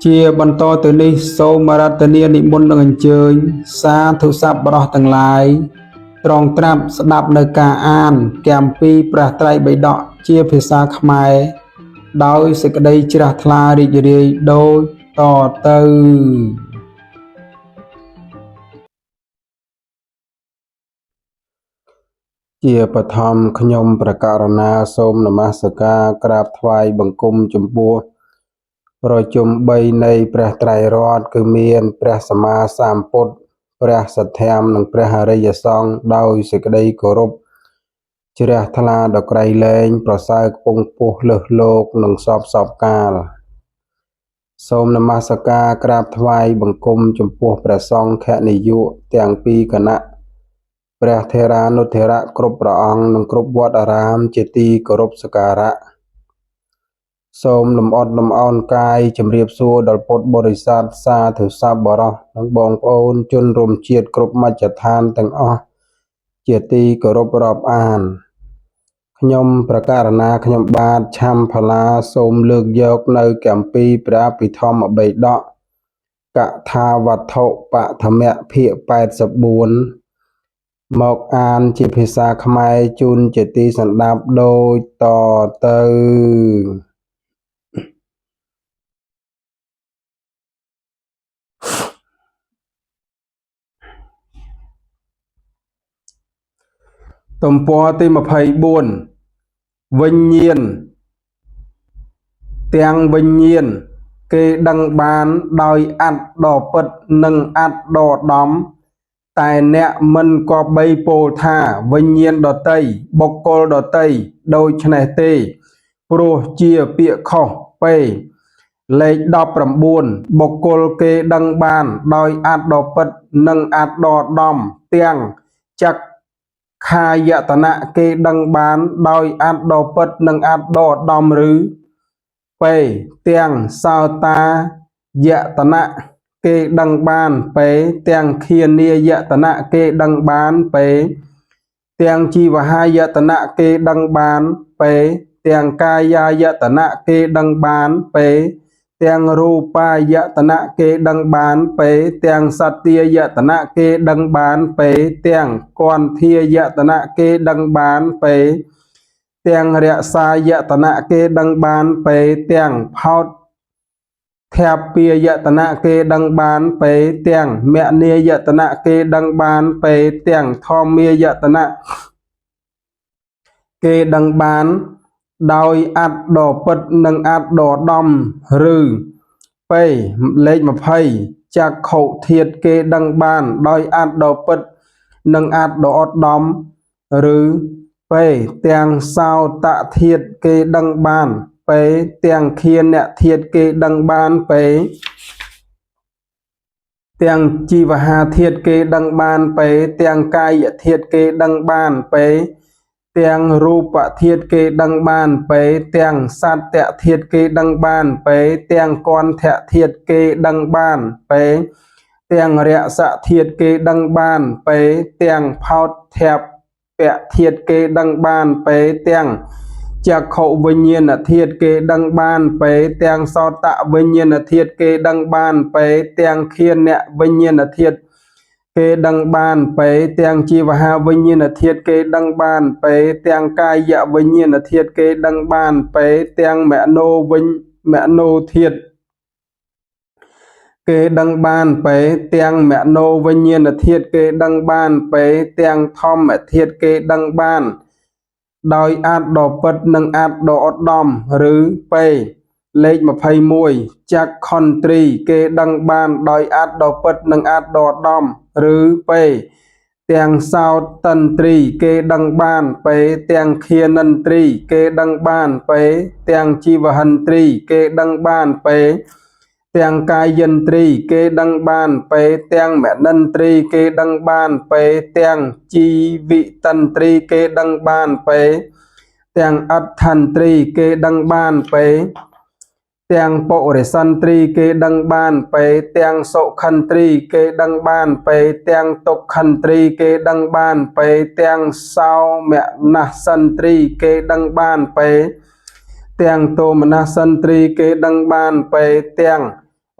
ជាបន្តទៅនេះសូមអារាធនានិមន្តនឹងអញ្ជើញសាធុសប្បុរសទាំងឡាយត្រង់ត្រាប់ស្ដាប់នៅការអានគម្ពីរព្រះត្រៃបិដកជាភាសាខ្មែរដោយសេចក្តីជ្រះថ្លារីករាយដូចតទៅជាបឋមខ្ញុំព្រះករុណាសូមនមស្ការក្រាបថ្វាយបង្គំចំពោះប្រជុំ3នៃព្រះត្រៃរតន៍គឺមានព្រះសម្មាសម្ពុទ្ធព្រះសទ្ធាមនិងព្រះអរិយសង្ឃដោយសេចក្តីគោរពជ្រះថ្លាដល់ក្រៃលែងប្រសើរខ្ពង់ខ្ពស់លើសលោកនិងសពកាលសូមនមស្ការក្រាបថ្វាយបង្គំចំពោះព្រះសង្ឃនាយកទាំងពីរគណៈព្រះថេរានុថេរៈគ្រប់ព្រះអង្គនិងគ្រប់វត្តអារាមជាទីគោរពសក្ការៈសូមលំអរលំអោនកាយជំរាបសួរដល់ពុទ្ធបរិស័ទសាធុសប្បុរសនិងបងប្អូនជនរួមជាតិគ្រប់មជ្ឈដ្ឋានទាំងអស់ជាទីគោរពរាប់អានខ្ញុំប្រកាសណាខ្ញុំបាទឆាំផល្លាសូមលើកយកនៅគម្ពីរព្រះអភិធម្មបិដកកថាវត្ថុបឋមៈភាគ84មកអានជាភាសាខ្មែរជូនជាទីសន្តាប់ដូចតទៅទំព័រទី24វិញ្ញាណទាំងវិញ្ញាណគេដឹងបានដោយអត្តដ៏ពិតនិងអត្តដ៏ដំតែអ្នកមិនក៏បីពោលថាវិញ្ញាណដតីបុគ្គលដតីដូច្នេះទេព្រោះជាពាក្យខុសពេលេខ19បុគ្គលគេដឹងបានដោយអត្តដ៏ពិតនិងអត្តដ៏ដំទាំងចក្ខាយតនៈគេដឹងបានដោយអត្តដ៏ពិតនិងអត្តដ៏ដំឬពេទាំងសោតាយតនៈគេដឹងបានពេទាំងឃានាយតនៈគេដឹងបានពេទាំងជីវហាយតនៈគេដឹងបានពេទាំងកាយាយតនៈគេដឹងបានពេទាំងរូបាយតនៈគេដឹងបានពេទាំងសត្ទាយតនៈគេដឹងបានពេទាំងគន្ធាយតនៈគេដឹងបានពេទាំងរក្សាយតនៈគេដឹងបានពេទាំងផោតធពាយតនៈគេដឹងបានពេទាំងមនាយតនៈគេដឹងបានពេទាំងធម្មាយតនៈគេដឹងបានដោយអត្តដ៏ពិតនិងអត្តដ៏ដំឬពេលេខ20ចក្ខុធាតុគេដឹងបានដោយអត្តដ៏ពិតនិងអត្តដ៏ដំឬពេទាំងសោតធាតុគេដឹងបានពេទាំងឃានធាតុគេដឹងបានពេទាំងជីវហាធាតុគេដឹងបានពេទាំងកាយធាតុគេដឹងបានពេទាំងរូបធាតុគេដឹងបានពេទាំងសត្វធាតុគេដឹងបានពេទាំងគន្ធធាតុគេដឹងបានពេទាំងរសធាតុគេដឹងបានពេទាំងផោតធពធាតុគេដឹងបានពេទាំងចក្ខុវិញ្ញាណធាតុគេដឹងបានពេទាំងសោតវិញ្ញាណធាតុគេដឹងបានពេទាំងឃានវិញ្ញាណធាតុគេដឹងបានពេទាំងជីវហាវិញ្ញាណធាតុគេដឹងបានពេទាំងកាយវិញ្ញាណធាតុគេដឹងបានពេទាំងមនោធាតុគេដឹងបានពេទាំងមនោវិញ្ញាណធាតុគេដឹងបានពេទាំងធម្មធាតុគេដឹងបានដោយអត្តដ៏ពិតនិងអត្តដ៏ឧត្តមឬពេលេខ21ចក្ខន្ទ្រីគេដឹងបានដោយអត្តដ៏ពិតនិងអត្តដ៏ឧត្តមឬពេទាំងសោតន្ទ្រីគេដឹងបានពេទាំងឃានិន្ទ្រីគេដឹងបានពេទាំងជីវហន្ទ្រីគេដឹងបានពេទាំងកាយិន្ទ្រីគេដឹងបានពេទាំងមនិន្ទ្រីគេដឹងបានពេទាំងជីវិតន្ទ្រីគេដឹងបានពេទាំងអដ្ឋន្ទ្រីគេដឹងបានពេទាំងពុរិសន្ទ្រីគេដឹងបានពេទាំងសុខន្ទ្រីគេដឹងបានពេទាំងទុក្ខន្ទ្រីគេដឹងបានពេទាំងសោមនស្សន្ទ្រីគេដឹងបានពេទាំងទោមនស្សន្ទ្រីគេដឹងបានពេទាំង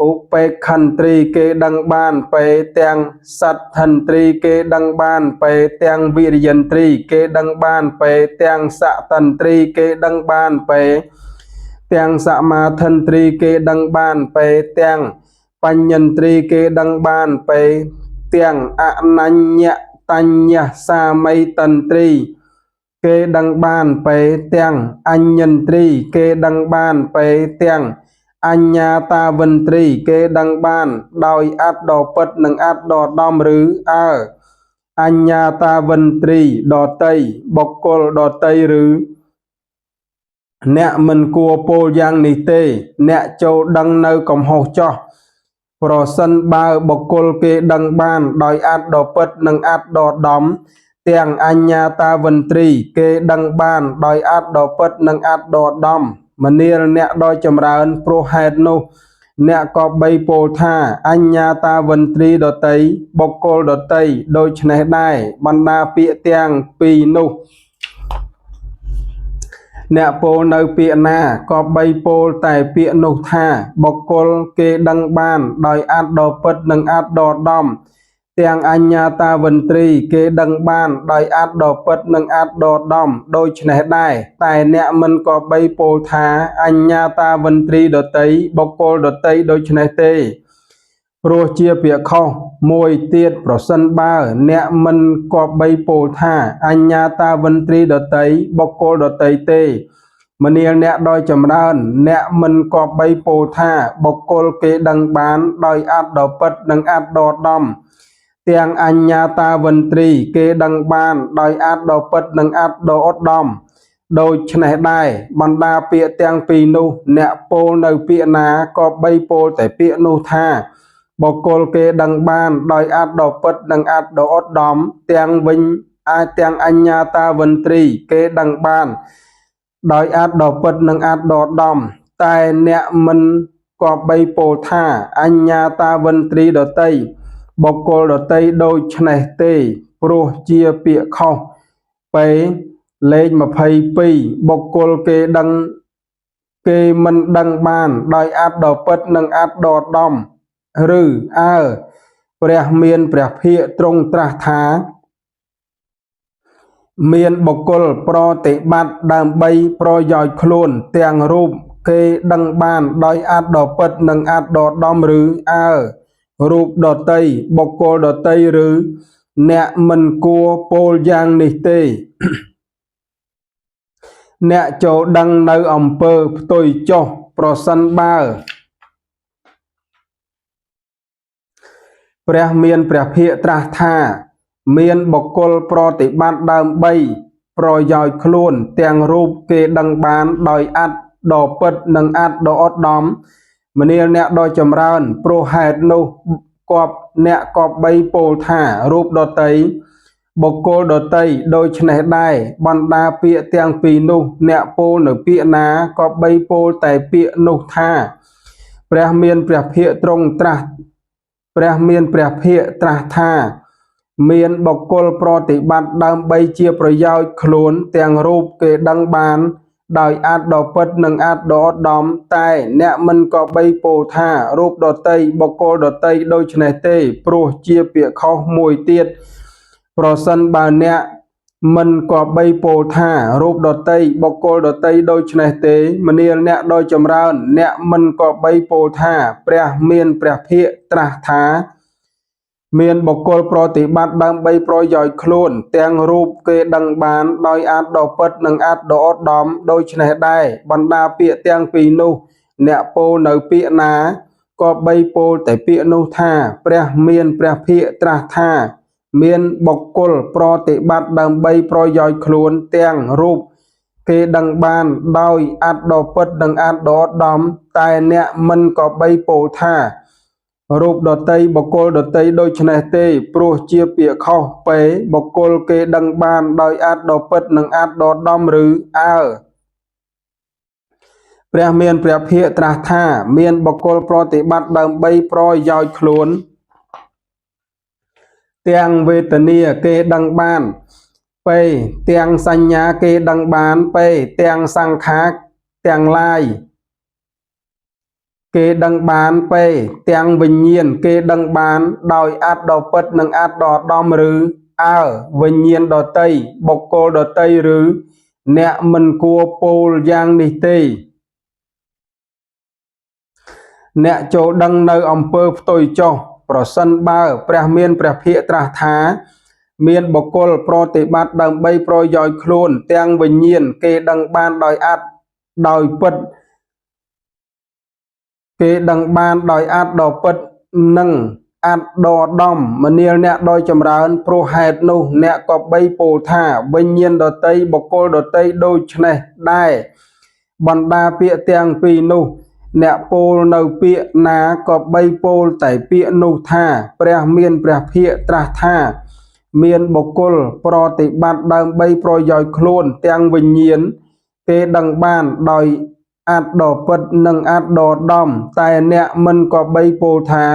ឧបេខន្ត្រីគេដឹងបានពេទាំងសត្វហន្ត្រីគេដឹងបានពេទាំងវិរិយន្ត្រីគេដឹងបានពេទាំងសតន្ត្រីគេដឹងបានពេទាំងសមាធិន្ត្រីគេដឹងបានពេទាំងបញ្ញន្ត្រីគេដឹងបានពេទាំងអនញ្ញតញ្ញសាមីតន្ត្រីគេដឹងបានពេទាំងអញ្ញន្ត្រីគេដឹងបានពេទាំងអញ្ញាតាវិន្ត្រីគេដឹងបានដោយអត្តដ៏ពិតនិងអត្តដ៏ដំឬអើអញ្ញាតាវិន្ត្រីដតីបុគ្គលដតីឬអ្នកមិនគួរពោលយ៉ាងនេះទេអ្នកចូលដឹងនៅកំហុសចោះប្រសិនបើបុគ្គលគេដឹងបានដោយអត្តដ៏ពិតនិងអត្តដ៏ដំទាំងអញ្ញាតាវិន្ត្រីគេដឹងបានដោយអត្តដ៏ពិតនិងអត្តដ៏ដំមនាលអ្នកដ៏ចម្រើនព្រោះហេតុនោះអ្នកក៏បីពោលថាអញ្ញាតាវិន្ត្រីដតីបុគ្គលដតីដូច្នេះដែរបណ្ដាពាក្យទាំងពីរនោះអ្នកពោលនៅពាក្យណាក៏បីពោលតែពាក្យនោះថាបុគ្គលគេដឹងបានដោយអត្តដ៏ពិតនិងអត្តដ៏ដំទាំងអញ្ញាតាវិន្ត្រីគេដឹងបានដោយអត្តដ៏ពិតនិងអត្តដ៏ដំដូច្នេះដែរតែអ្នកមិនក៏បីពោលថាអញ្ញាតាវិន្ត្រីដតីបុគ្គលដតីដូច្នេះទេព្រោះជាពាក្យខុសមួយទៀតប្រសិនបើអ្នកមិនក៏បីពោលថាអញ្ញាតាវិន្ត្រីដតីបុគ្គលដតីទេមនាលអ្នកដោយចម្រើនអ្នកមិនក៏បីពោលថាបុគ្គលគេដឹងបានដោយអត្តដ៏ពិតនិងអត្តដ៏ដំទាំងអញ្ញាតាវិន្ត្រីគេដឹងបានដោយអត្តដ៏ពិតនិងអត្តដ៏ឧត្តមដូច្នេះដែរបណ្ដាពាក្យទាំងពីរនោះអ្នកពោលនៅពាក្យណាក៏បីពោលតែពាក្យនោះថាបុគ្គលគេដឹងបានដោយអត្តដ៏ពិតនិងអត្តដ៏ឧត្តមទាំងវិញអាចទាំងអញ្ញាតាវិន្ត្រីគេដឹងបានដោយអត្តដ៏ពិតនិងអត្តដ៏ដំតែអ្នកមិនក៏បីពោលថាអញ្ញាតាវិន្ត្រីដតីបុគ្គលដតីដូច្នេះទេព្រោះជាពាក្យខុសពេលេខ22បុគ្គលគេដឹងគេមិនដឹងបានដោយអត្តដ៏ពិតនិងអត្តដ៏ដំឬអើព្រះមានព្រះភិក្ខទ្រង់ត្រាស់ថាមានបុគ្គលប្រតិបត្តិដើម្បីប្រយោជន៍ខ្លួនទាំងរូបគេដឹងបានដោយអត្តដ៏ពិតនិងអត្តដ៏ដំឬអើរូបដតីបុគ្គលដតីឬអ្នកមិនគួរពោលយ៉ាងនេះទេអ្នកចូលដឹងនៅអំពើផ្ទុយចុះប្រសិនបើព្រះមានព្រះភិក្ខត្រាស់ថាមានបុគ្គលប្រតិបត្តិដើម្បីប្រយោជន៍ខ្លួនទាំងរូបគេដឹងបានដោយអត្តដ៏ពិតនិងអត្តដ៏ឧត្តមមនាលអ្នកដ៏ចម្រើនព្រោះហេតុនោះអ្នកក៏បីពោលថារូបដតីបុគ្គលដតីដូច្នេះដែរបណ្ដាពាក្យទាំងពីរនោះអ្នកពោលនៅពាក្យណាក៏បីពោលតែពាក្យនោះថាព្រះមានព្រះភិក្ខទ្រង់ត្រាស់ថាមានបុគ្គលប្រតិបត្តិដើម្បីជាប្រយោជន៍ខ្លួនទាំងរូបគេដឹងបានដោយអត្តដ៏ពិតនិងអត្តដ៏ឧត្តមតែអ្នកមិនក៏បីពោលថារូបដតីបុគ្គលដតីដូច្នេះទេព្រោះជាពាក្យខុសមួយទៀតប្រសិនបើអ្នកមិនក៏បីពោលថារូបដតីបុគ្គលដតីដូច្នេះទេមនាលអ្នកដោយចម្រើនអ្នកមិនក៏បីពោលថាព្រះមានព្រះភិក្ខត្រាស់ថាមានបុគ្គលប្រតិបត្តិដើម្បីប្រយោជន៍ខ្លួនទាំងរូបគេដឹងបានដោយអត្តដ៏ពិតនិងអត្តដ៏ឧត្តមដូច្នេះដែរបណ្ដាពាក្យទាំងពីរនោះអ្នកពោលនៅពាក្យណាក៏បីពោលតែពាក្យនោះថាព្រះមានព្រះភិក្ខត្រាស់ថាមានបុគ្គលប្រតិបត្តិដើម្បីប្រយោជន៍ខ្លួនទាំងរូបគេដឹងបានដោយអត្តដ៏ពិតនិងអត្តដ៏ឧត្តមតែអ្នកមិនក៏បីពោលថារូបដតីបុគ្គលដតីដូច្នេះទេព្រោះជាពាក្យខុសពេបុគ្គលគេដឹងបានដោយអត្តដ៏ពិតនិងអត្តដ៏ដំឬអើព្រះមានព្រះភិក្ខត្រាស់ថាមានបុគ្គលប្រតិបត្តិដើម្បីប្រយោជន៍ខ្លួនទាំងវេទនាគេដឹងបានពេទាំងសញ្ញាគេដឹងបានពេទាំងសង្ខារទាំងឡាយ គេដឹងបានពេទាំងវិញ្ញាណគេដឹងបានដោយអត្តដ៏ពិតនិងអត្តដ៏ឧត្តមឬអើវិញ្ញាណដតីបុគ្គលដតីឬអ្នកមិនគួរពោលយ៉ាងនេះទេអ្នកចូលដឹងនៅអំពើផ្ទុយចុះប្រសិនបើព្រះមានព្រះភិក្ខត្រាស់ថាមានបុគ្គលប្រតិបត្តិដើម្បីប្រយោជន៍ខ្លួនទាំងវិញ្ញាណគេដឹងបានដោយអត្តដោយពិតគេដឹងបានដោយអត្តដ៏ពិតនិងអត្តដ៏ឧត្តមមនាលអ្នកដោយចម្រើនព្រោះហេតុនោះអ្នកក៏បីពោលថាវិញ្ញាណដតីបុគ្គលដតីដូច្នេះដែរបណ្ដាពាក្យទាំងពីរនោះអ្នកពោលនៅពាក្យណាក៏បីពោលតែពាក្យនោះថាព្រះមានព្រះភិក្ខត្រាស់ថាមានបុគ្គលប្រតិបត្តិដើម្បីប្រយោជន៍ខ្លួនទាំងវិញ្ញាណគេដឹងបានដោយអត្តដ៏ពិតនិងអត្តដ៏ឧត្តមតែអ្នកមិនក៏បីពោលថា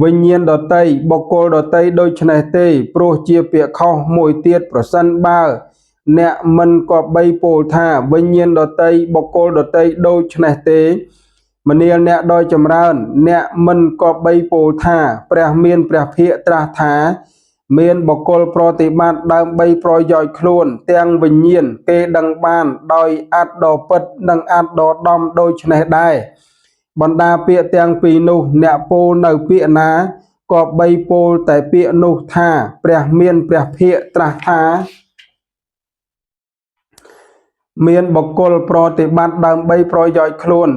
វិញ្ញាណដតីបុគ្គលដតីដូច្នេះទេព្រោះជាពាក្យខុសមួយទៀតប្រសិនបើអ្នកមិនក៏បីពោលថាវិញ្ញាណដតីបុគ្គលដតីដូច្នេះទេមនាលអ្នកដោយចម្រើនអ្នកមិនក៏បីពោលថាព្រះមានព្រះភិក្ខត្រាស់ថាមានបុគ្គលប្រតិបត្តិដើម្បីប្រយោជន៍ខ្លួនទាំងវិញ្ញាណគេដឹងបានដោយអត្តដ៏ពិតនិងអត្តដ៏ឧត្តមដូច្នេះដែរបណ្ដាពាក្យទាំងពីរនោះអ្នកពោលនៅពាក្យណាក៏បីពោលតែពាក្យនោះថាព្រះមានព្រះភិក្ខត្រាស់ថាមានបុគ្គលប្រតិបត្តិដើម្បីប្រយោជន៍ខ្លួន